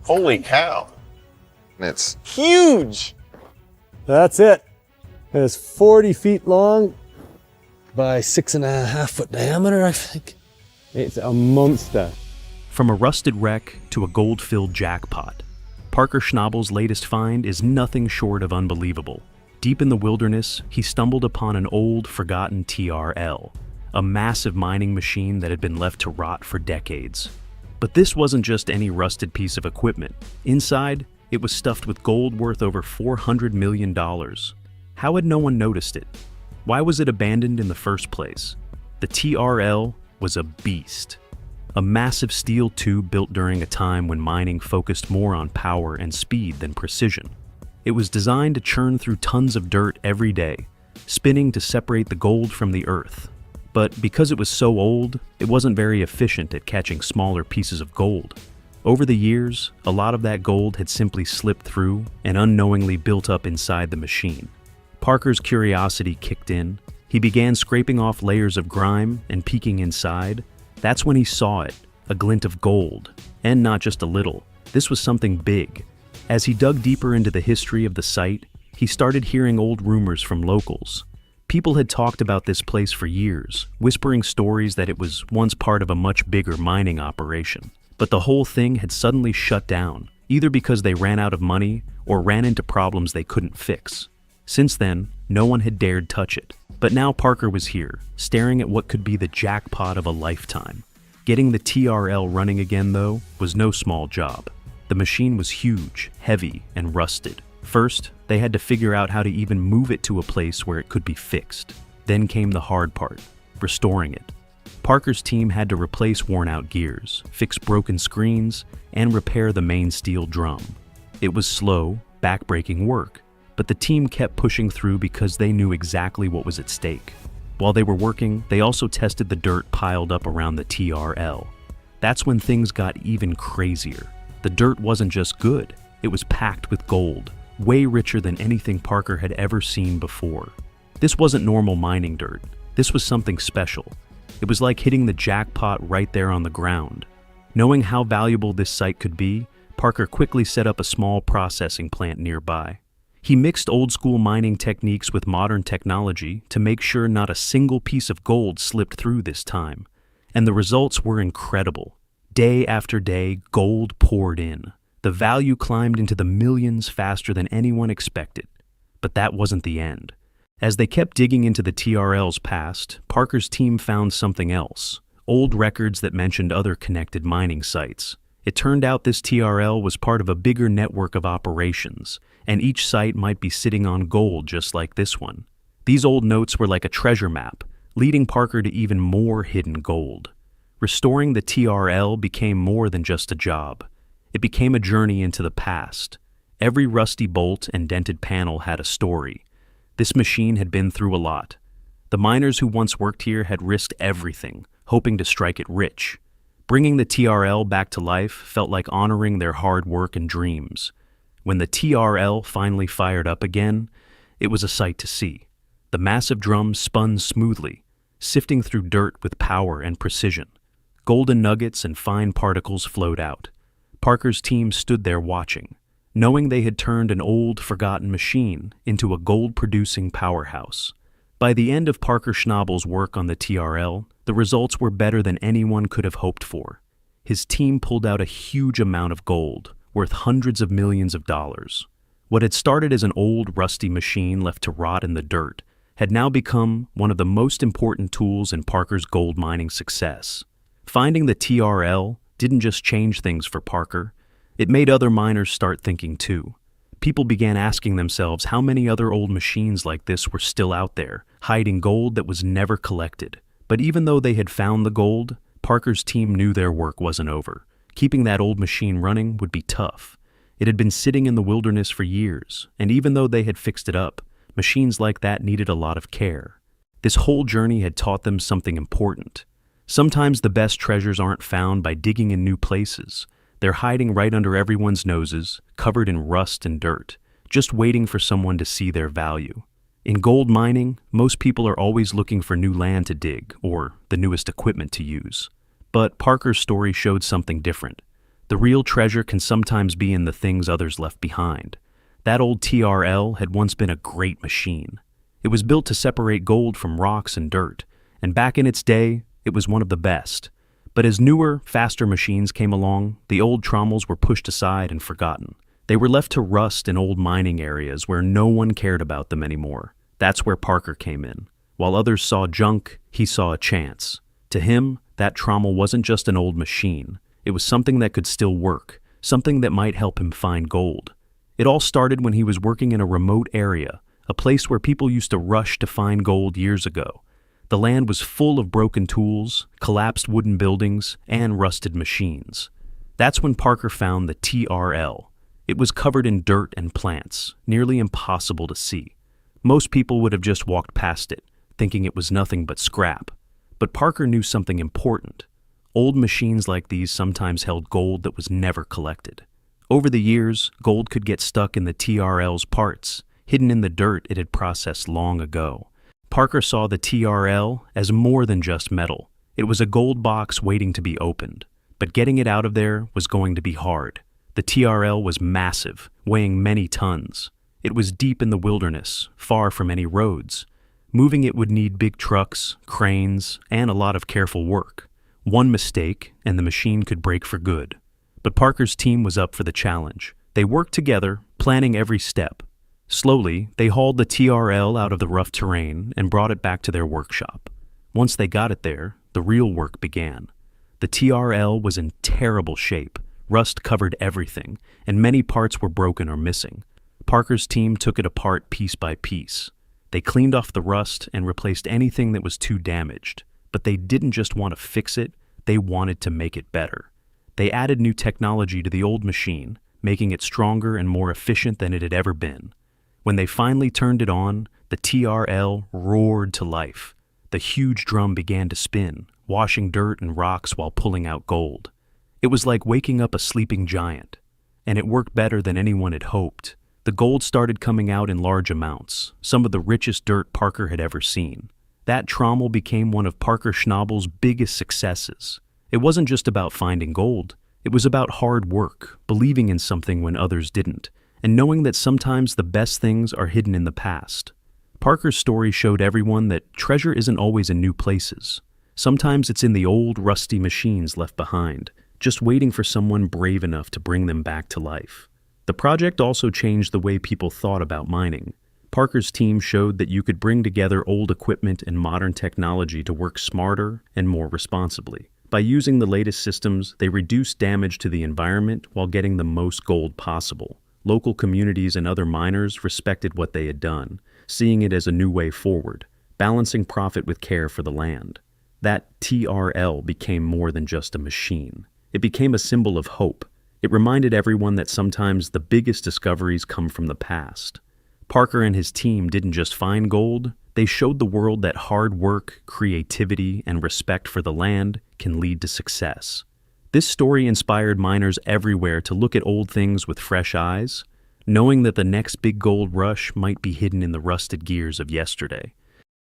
Holy cow. It's Huge. That's it. It's 40 feet long by 6.5 foot diameter, I think. It's a monster. From a rusted wreck to a gold-filled jackpot, Parker Schnabel's latest find is nothing short of unbelievable. Deep in the wilderness, he stumbled upon an old, forgotten TRL, a massive mining machine that had been left to rot for decades. But this wasn't just any rusted piece of equipment. Inside, it was stuffed with gold worth over $400 million. How had no one noticed it? Why was it abandoned in the first place? The TRL was a beast. A massive steel tube built during a time when mining focused more on power and speed than precision. It was designed to churn through tons of dirt every day, spinning to separate the gold from the earth. But because it was so old, it wasn't very efficient at catching smaller pieces of gold. Over the years, a lot of that gold had simply slipped through and unknowingly built up inside the machine. Parker's curiosity kicked in. He began scraping off layers of grime and peeking inside. That's when he saw it, a glint of gold. And not just a little. This was something big. As he dug deeper into the history of the site, he started hearing old rumors from locals. People had talked about this place for years, whispering stories that it was once part of a much bigger mining operation. But the whole thing had suddenly shut down, either because they ran out of money or ran into problems they couldn't fix. Since then, no one had dared touch it. But now Parker was here, staring at what could be the jackpot of a lifetime. Getting the TRL running again, though, was no small job. The machine was huge, heavy, and rusted. First, they had to figure out how to even move it to a place where it could be fixed. Then came the hard part, restoring it. Parker's team had to replace worn-out gears, fix broken screens, and repair the main steel drum. It was slow, back-breaking work, but the team kept pushing through because they knew exactly what was at stake. While they were working, they also tested the dirt piled up around the TRL. That's when things got even crazier. The dirt wasn't just good, it was packed with gold, way richer than anything Parker had ever seen before. This wasn't normal mining dirt. This was something special. It was like hitting the jackpot right there on the ground. Knowing how valuable this site could be, Parker quickly set up a small processing plant nearby. He mixed old-school mining techniques with modern technology to make sure not a single piece of gold slipped through this time. And the results were incredible. Day after day, gold poured in. The value climbed into the millions faster than anyone expected. But that wasn't the end. As they kept digging into the TRL's past, Parker's team found something else. Old records that mentioned other connected mining sites. It turned out this TRL was part of a bigger network of operations, and each site might be sitting on gold just like this one. These old notes were like a treasure map, leading Parker to even more hidden gold. Restoring the TRL became more than just a job. It became a journey into the past. Every rusty bolt and dented panel had a story. This machine had been through a lot. The miners who once worked here had risked everything, hoping to strike it rich. Bringing the TRL back to life felt like honoring their hard work and dreams. When the TRL finally fired up again, it was a sight to see. The massive drum spun smoothly, sifting through dirt with power and precision. Golden nuggets and fine particles flowed out. Parker's team stood there watching, knowing they had turned an old, forgotten machine into a gold-producing powerhouse. By the end of Parker Schnabel's work on the TRL, the results were better than anyone could have hoped for. His team pulled out a huge amount of gold, worth hundreds of millions of dollars. What had started as an old, rusty machine left to rot in the dirt had now become one of the most important tools in Parker's gold mining success. Finding the TRL didn't just change things for Parker, it made other miners start thinking too. People began asking themselves how many other old machines like this were still out there, hiding gold that was never collected. But even though they had found the gold, Parker's team knew their work wasn't over. Keeping that old machine running would be tough. It had been sitting in the wilderness for years, and even though they had fixed it up, machines like that needed a lot of care. This whole journey had taught them something important. Sometimes the best treasures aren't found by digging in new places. They're hiding right under everyone's noses, covered in rust and dirt, just waiting for someone to see their value. In gold mining, most people are always looking for new land to dig or the newest equipment to use. But Parker's story showed something different. The real treasure can sometimes be in the things others left behind. That old TRL had once been a great machine. It was built to separate gold from rocks and dirt, and back in its day, it was one of the best. But as newer, faster machines came along, the old Trommels were pushed aside and forgotten. They were left to rust in old mining areas where no one cared about them anymore. That's where Parker came in. While others saw junk, he saw a chance. To him, that Trommel wasn't just an old machine. It was something that could still work, something that might help him find gold. It all started when he was working in a remote area, a place where people used to rush to find gold years ago. The land was full of broken tools, collapsed wooden buildings, and rusted machines. That's when Parker found the TRL. It was covered in dirt and plants, nearly impossible to see. Most people would have just walked past it, thinking it was nothing but scrap. But Parker knew something important. Old machines like these sometimes held gold that was never collected. Over the years, gold could get stuck in the TRL's parts, hidden in the dirt it had processed long ago. Parker saw the TRL as more than just metal. It was a gold box waiting to be opened. But getting it out of there was going to be hard. The TRL was massive, weighing many tons. It was deep in the wilderness, far from any roads. Moving it would need big trucks, cranes, and a lot of careful work. One mistake, and the machine could break for good. But Parker's team was up for the challenge. They worked together, planning every step. Slowly, they hauled the TRL out of the rough terrain and brought it back to their workshop. Once they got it there, the real work began. The TRL was in terrible shape. Rust covered everything, and many parts were broken or missing. Parker's team took it apart piece by piece. They cleaned off the rust and replaced anything that was too damaged. But they didn't just want to fix it, they wanted to make it better. They added new technology to the old machine, making it stronger and more efficient than it had ever been. When they finally turned it on, the TRL roared to life. The huge drum began to spin, washing dirt and rocks while pulling out gold. It was like waking up a sleeping giant, and it worked better than anyone had hoped. The gold started coming out in large amounts, some of the richest dirt Parker had ever seen. That Trommel became one of Parker Schnabel's biggest successes. It wasn't just about finding gold. It was about hard work, believing in something when others didn't, and knowing that sometimes the best things are hidden in the past. Parker's story showed everyone that treasure isn't always in new places. Sometimes it's in the old, rusty machines left behind, just waiting for someone brave enough to bring them back to life. The project also changed the way people thought about mining. Parker's team showed that you could bring together old equipment and modern technology to work smarter and more responsibly. By using the latest systems, they reduced damage to the environment while getting the most gold possible. Local communities and other miners respected what they had done, seeing it as a new way forward, balancing profit with care for the land. That TRL became more than just a machine. It became a symbol of hope. It reminded everyone that sometimes the biggest discoveries come from the past. Parker and his team didn't just find gold, they showed the world that hard work, creativity, and respect for the land can lead to success. This story inspired miners everywhere to look at old things with fresh eyes, knowing that the next big gold rush might be hidden in the rusted gears of yesterday.